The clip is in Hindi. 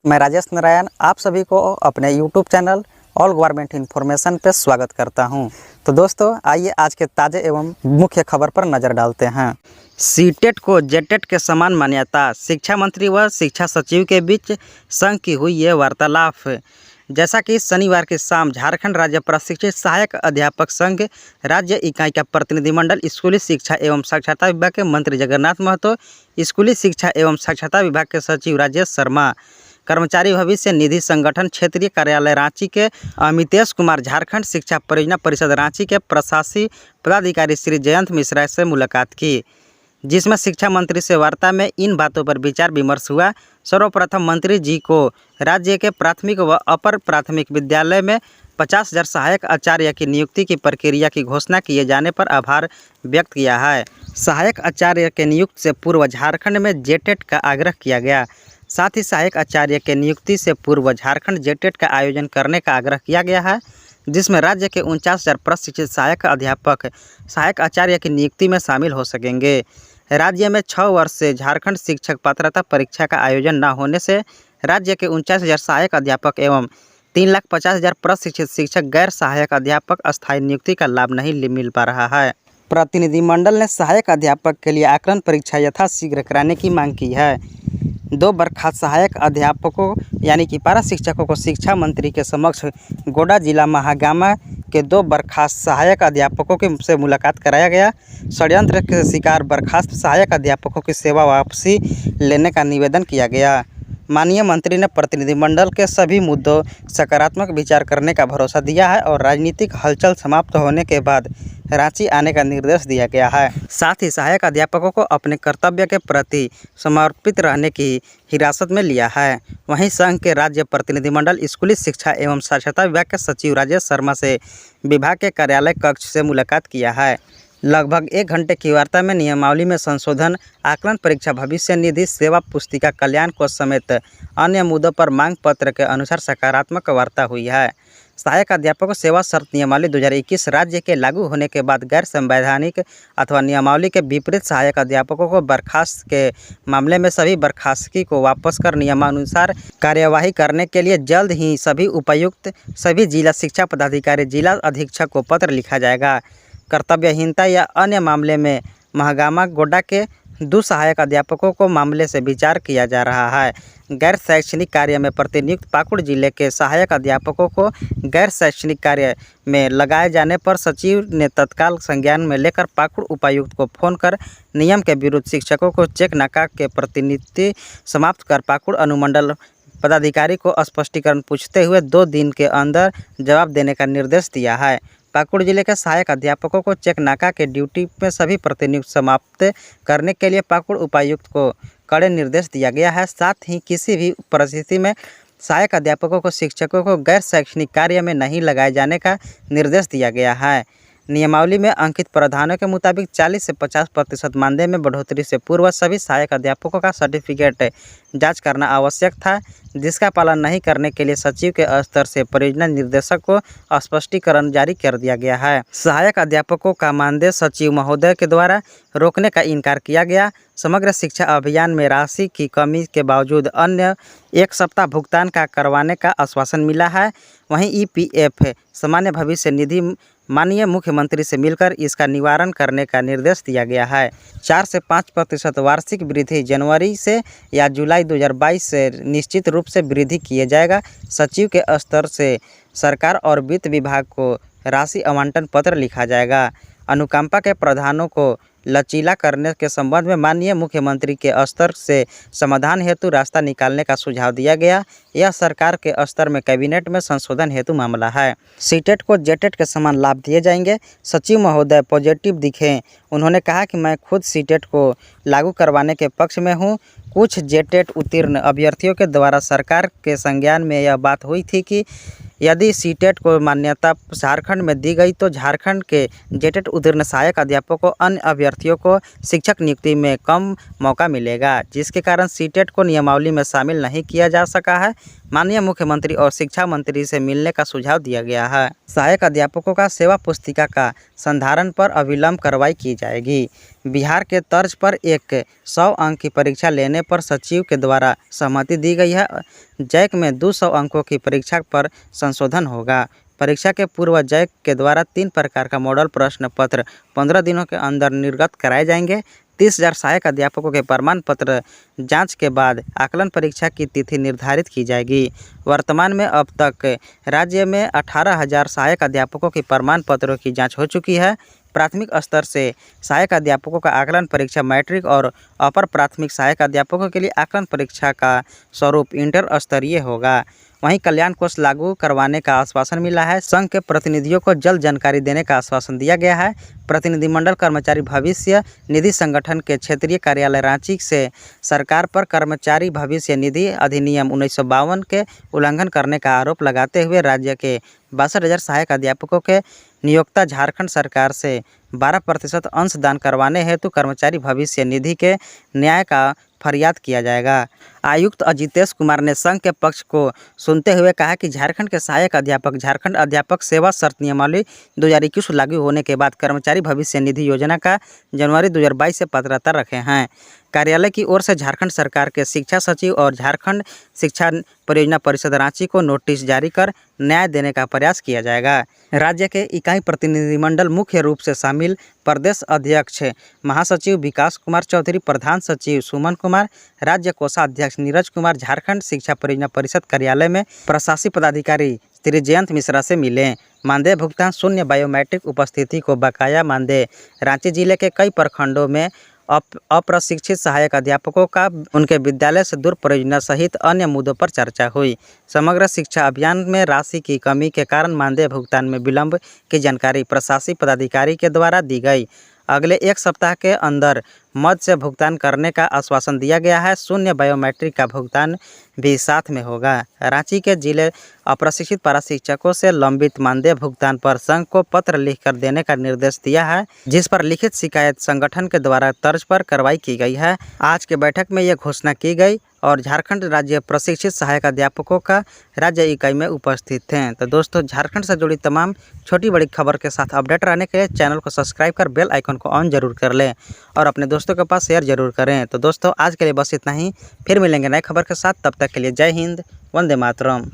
मैं राजेश नारायण आप सभी को अपने YouTube channel all government information पे स्वागत करता हूं। तो दोस्तों आइए आज के ताज़े एवं मुख्य खबर पर नज़र डालते हैं। सीटेट को जेटेट के समान मान्यता, शिक्षा मंत्री व शिक्षा सचिव के बीच संघ की हुई ये वार्तालाप। जैसा कि शनिवार की शाम झारखंड राज्य प्रशिक्षित सहायक अध्यापक संघ राज्य इकाई का प्रतिनिधिमंडल स्कूली शिक्षा एवं साक्षरता विभाग के मंत्री जगन्नाथ महतो, स्कूली शिक्षा एवं साक्षरता विभाग के सचिव राजेश शर्मा, कर्मचारी भविष्य निधि संगठन क्षेत्रीय कार्यालय रांची के अमितेश कुमार, झारखंड शिक्षा परियोजना परिषद रांची के प्रशासकीय पदाधिकारी श्री जयंत मिश्रा से मुलाकात की, जिसमें शिक्षा मंत्री से वार्ता में इन बातों पर विचार विमर्श हुआ। सर्वप्रथम मंत्री जी को राज्य के प्राथमिक व अपर प्राथमिक विद्यालय में 50,000 सहायक आचार्य की नियुक्ति की प्रक्रिया की घोषणा किए जाने पर आभार व्यक्त किया है। सहायक आचार्य के नियुक्ति से पूर्व झारखंड में जेटेट का आग्रह किया गया। साथ ही सहायक आचार्य के नियुक्ति से पूर्व झारखंड जेटेट का आयोजन करने का आग्रह किया गया है, जिसमें राज्य के 49,000 प्रशिक्षित सहायक अध्यापक सहायक आचार्य की नियुक्ति में शामिल हो सकेंगे। राज्य में 6 वर्ष से झारखंड शिक्षक पात्रता परीक्षा का आयोजन न होने से राज्य के 49,000 सहायक अध्यापक एवं 3,50,000 प्रशिक्षित शिक्षक गैर सहायक अध्यापक अस्थायी नियुक्ति का लाभ नहीं मिल पा रहा है। प्रतिनिधिमंडल ने सहायक अध्यापक के लिए आकलन परीक्षा यथाशीघ्र कराने की मांग की है। 2 बर्खास्त सहायक अध्यापकों यानी कि पारा शिक्षकों को शिक्षा मंत्री के समक्ष गोड्डा जिला महागामा के 2 बर्खास्त सहायक अध्यापकों के से मुलाकात कराया गया। षड्यंत्र के शिकार बर्खास्त सहायक अध्यापकों की सेवा वापसी लेने का निवेदन किया गया। माननीय मंत्री ने प्रतिनिधिमंडल के सभी मुद्दों सकारात्मक विचार करने का भरोसा दिया है और राजनीतिक हलचल समाप्त होने के बाद रांची आने का निर्देश दिया गया है। साथ ही सहायक अध्यापकों को अपने कर्तव्य के प्रति समर्पित रहने की हिरासत में लिया है। वहीं संघ के राज्य प्रतिनिधिमंडल स्कूली शिक्षा एवं साक्षरता विभाग के सचिव राजेश शर्मा से विभाग के कार्यालय कक्ष से मुलाकात किया है। लगभग 1 घंटे की वार्ता में नियमावली में संशोधन, आकलन परीक्षा, भविष्य निधि, सेवा पुस्तिका, कल्याण कोष समेत अन्य मुद्दों पर मांग पत्र के अनुसार सकारात्मक वार्ता हुई है। सहायक अध्यापकों सेवा शर्त नियमावली 2021 राज्य के लागू होने के बाद गैर संवैधानिक अथवा नियमावली के विपरीत सहायक अध्यापकों को बर्खास्त के मामले में सभी बर्खास्तगी को वापस कर नियमानुसार कार्यवाही करने के लिए जल्द ही सभी उपायुक्त, सभी जिला शिक्षा पदाधिकारी, जिला अधीक्षक को पत्र लिखा जाएगा। कर्तव्यहीनता या अन्य मामले में महागामा गोड्डा के 2 सहायक अध्यापकों को मामले से विचार किया जा रहा है। गैर शैक्षणिक कार्य में प्रतिनियुक्त पाकुड़ जिले के सहायक अध्यापकों को गैर शैक्षणिक कार्य में लगाए जाने पर सचिव ने तत्काल संज्ञान में लेकर पाकुड़ उपायुक्त को फोन कर नियम के विरुद्ध शिक्षकों को चेक नाका के प्रतिनियुक्ति समाप्त कर पाकुड़ अनुमंडल पदाधिकारी को स्पष्टीकरण पूछते हुए 2 दिन के अंदर जवाब देने का निर्देश दिया है। पाकुड़ जिले के सहायक अध्यापकों को चेक नाका के ड्यूटी में सभी प्रतिनियुक्ति समाप्त करने के लिए पाकुड़ उपायुक्त को कड़े निर्देश दिया गया है। साथ ही किसी भी परिस्थिति में सहायक अध्यापकों को शिक्षकों को गैर शैक्षणिक कार्य में नहीं लगाए जाने का निर्देश दिया गया है। नियमावली में अंकित प्रावधानों के मुताबिक 40 से 50% मानदेय में बढ़ोतरी से पूर्व सभी सहायक अध्यापकों का सर्टिफिकेट जांच करना आवश्यक था, जिसका पालन नहीं करने के लिए सचिव के स्तर से परियोजना निदेशक को स्पष्टीकरण जारी कर दिया गया है। सहायक अध्यापकों का मानदेय सचिव महोदय के द्वारा रोकने का इनकार किया गया। समग्र शिक्षा अभियान में राशि की कमी के बावजूद अन्य 1 सप्ताह भुगतान का करवाने का आश्वासन मिला है। वहीं EPF सामान्य भविष्य निधि माननीय मुख्यमंत्री से मिलकर इसका निवारण करने का निर्देश दिया गया है। 4 से 5% वार्षिक वृद्धि जनवरी से या जुलाई 2022 से निश्चित रूप से वृद्धि किया जाएगा। सचिव के स्तर से सरकार और वित्त विभाग को राशि आवंटन पत्र लिखा जाएगा। अनुकंपा के प्रावधानों को लचीला करने के संबंध में माननीय मुख्यमंत्री के स्तर से समाधान हेतु रास्ता निकालने का सुझाव दिया गया। यह सरकार के स्तर में कैबिनेट में संशोधन हेतु मामला है। सीटेट को जेटेट के समान लाभ दिए जाएंगे। सचिव महोदय पॉजिटिव दिखे। उन्होंने कहा कि मैं खुद सीटेट को लागू करवाने के पक्ष में हूं। कुछ जेटेट उत्तीर्ण अभ्यर्थियों के द्वारा सरकार के संज्ञान में यह बात हुई थी कि यदि सीटेट को मान्यता झारखंड में दी गई तो झारखंड के जेटेट उत्तीर्ण सहायक अध्यापकों अन्य अभ्यर्थियों को शिक्षक नियुक्ति में कम मौका मिलेगा, जिसके कारण सीटेट को नियमावली में शामिल नहीं किया जा सका है। माननीय मुख्यमंत्री और शिक्षा मंत्री से मिलने का सुझाव दिया गया है। सहायक अध्यापकों का सेवा पुस्तिका का संधारण पर अविलंब कार्रवाई की जाएगी। बिहार के तर्ज पर एक 100 अंक की परीक्षा लेने पर सचिव के द्वारा सहमति दी गई है। जैक में 200 अंकों की परीक्षा पर संशोधन होगा। परीक्षा के पूर्व जैक के द्वारा 3 प्रकार का मॉडल प्रश्न पत्र 15 दिनों के अंदर निर्गत कराए जाएंगे। 30,000 सहायक अध्यापकों के प्रमाण पत्र जांच के बाद आकलन परीक्षा की तिथि निर्धारित की जाएगी। वर्तमान में अब तक राज्य में 18,000 सहायक अध्यापकों के प्रमाण पत्रों की जांच हो चुकी है। प्राथमिक स्तर से सहायक अध्यापकों का आकलन परीक्षा मैट्रिक और अपर प्राथमिक सहायक अध्यापकों के लिए आकलन परीक्षा का स्वरूप इंटर स्तरीय होगा। वहीं कल्याण कोष लागू करवाने का आश्वासन मिला है। संघ के प्रतिनिधियों को जल्द जानकारी देने का आश्वासन दिया गया है। प्रतिनिधिमंडल कर्मचारी भविष्य निधि संगठन के क्षेत्रीय कार्यालय रांची से सरकार पर कर्मचारी भविष्य निधि अधिनियम 1952 के उल्लंघन करने का आरोप लगाते हुए राज्य के 62,000 सहायक अध्यापकों के नियोक्ता झारखंड सरकार से 12% अंशदान करवाने हेतु कर्मचारी भविष्य निधि के न्याय का फरियाद किया जाएगा। आयुक्त अजितेश कुमार ने संघ के पक्ष को सुनते हुए कहा कि झारखंड के सहायक अध्यापक झारखंड अध्यापक सेवा शर्त नियमावली 2021 लागू होने के बाद कर्मचारी भविष्य निधि योजना का जनवरी 2022 से पात्रता रखे हैं। कार्यालय की ओर से झारखंड सरकार के शिक्षा सचिव और झारखंड शिक्षा परियोजना परिषद रांची को नोटिस जारी कर न्याय देने का प्रयास किया जाएगा। राज्य के इकाई प्रतिनिधिमंडल मुख्य रूप से शामिल प्रदेश अध्यक्ष महासचिव विकास कुमार चौधरी, प्रधान सचिव सुमन कुमार, राज्य कोषाध्यक्ष नीरज कुमार झारखंड शिक्षा परियोजना परिषद कार्यालय में प्रशासनिक पदाधिकारी श्री जयंत मिश्रा से मिले। मानदेय भुगतान शून्य बायोमेट्रिक उपस्थिति को बकाया मानदेय। रांची जिले के कई प्रखंडों में अप्रशिक्षित सहायक अध्यापकों का उनके विद्यालय से दूर परियोजना सहित अन्य मुद्दों पर चर्चा हुई। समग्र शिक्षा अभियान में राशि की कमी के कारण मानदेय भुगतान में विलंब की जानकारी प्रशासनिक पदाधिकारी के द्वारा दी गई। अगले 1 सप्ताह के अंदर मद से भुगतान करने का आश्वासन दिया गया है। शून्य बायोमेट्रिक का भुगतान भी साथ में होगा। रांची के जिले अप्रशिक्षित पारा शिक्षकों से लंबित मानदेय भुगतान पर संघ को पत्र लिखकर देने का निर्देश दिया है, जिस पर लिखित शिकायत संगठन के द्वारा तर्ज पर कार्रवाई की गई है। आज के बैठक में यह घोषणा की गई और झारखंड राज्य प्रशिक्षित सहायक अध्यापकों का राज्य इकाई में उपस्थित थे। तो दोस्तों, झारखंड से जुड़ी तमाम छोटी बड़ी खबर के साथ अपडेट रहने के लिए चैनल को सब्सक्राइब कर बेल आइकन को ऑन जरूर कर लें और अपने दोस्तों के पास शेयर जरूर करें। तो दोस्तों, आज के लिए बस इतना ही। फिर मिलेंगे नए खबर के साथ। तब तक के लिए जय हिंद, वंदे मातरम।